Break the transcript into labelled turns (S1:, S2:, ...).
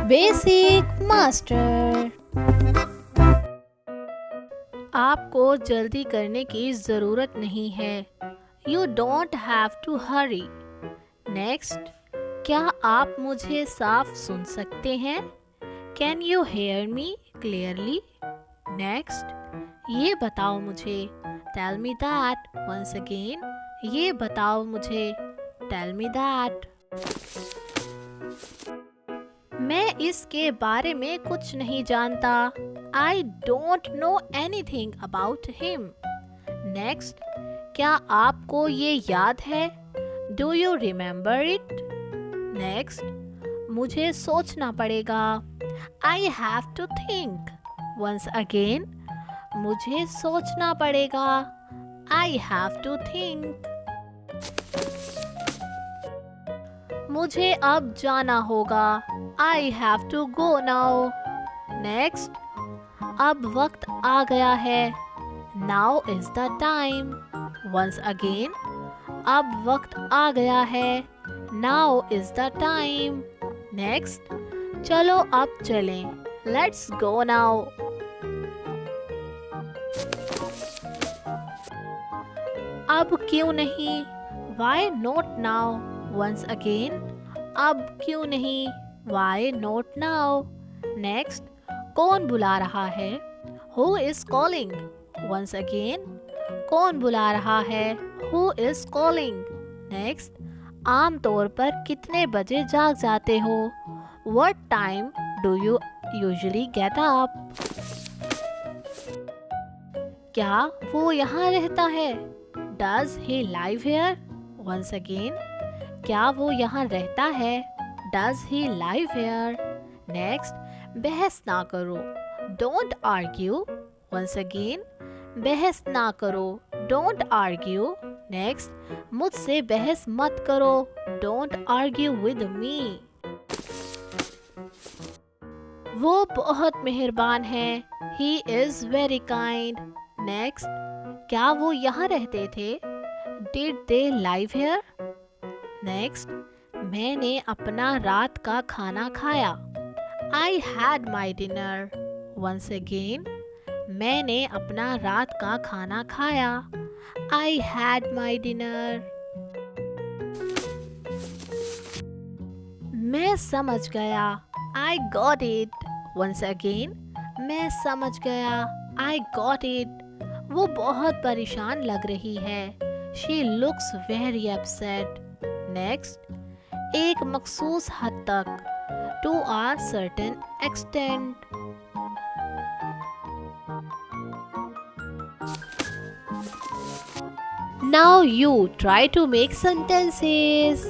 S1: Basic master. आपको जल्दी करने की ज़रूरत नहीं है। You don't have to hurry. Next, क्या आप मुझे साफ सुन सकते हैं? Can you hear me clearly? Next, ये बताओ मुझे। Tell me that once again. ये बताओ मुझे। Tell me that. मैं इसके बारे में कुछ नहीं जानता। I don't know anything about him. Next, क्या आपको ये याद है? Do you remember it? Next, मुझे सोचना पड़ेगा। I have to think. Once again, मुझे सोचना पड़ेगा। I have to think. मुझे अब जाना होगा। I have to go now. Next, अब वक्त आ गया है। Now is the time. Once again, अब वक्त आ गया है। Now is the time. Next, चलो अब चलें। Let's go now. अब क्यों नहीं? Why not now? Once again, अब क्यों नहीं? Why not now? नेक्स्ट, कौन बुला रहा है? Who is calling? Once again, कौन बुला रहा है? Who is calling? नेक्स्ट, आमतौर पर कितने बजे जाग जाते हो? What time do you usually get up? क्या वो यहाँ रहता है? Does he live here? Once again, क्या वो यहाँ रहता है? Does he live here? Next, बहस ना करो। Don't argue. वंस अगेन, बहस ना करो। Don't argue. नेक्स्ट, मुझसे बहस मत करो। Don't argue with me. वो बहुत मेहरबान है। He is very kind. Next, क्या वो यहाँ रहते थे? Did they live here? Next, मैंने अपना रात का खाना खाया। I had my dinner. Once again, मैंने अपना रात का खाना खाया। I had my dinner. मैं समझ गया। I got it. Once again, मैं समझ गया। I got it. वो बहुत परेशान लग रही है। She looks very upset. Next, एक मखसूस हद तक। To a certain extent. Now you try to make sentences.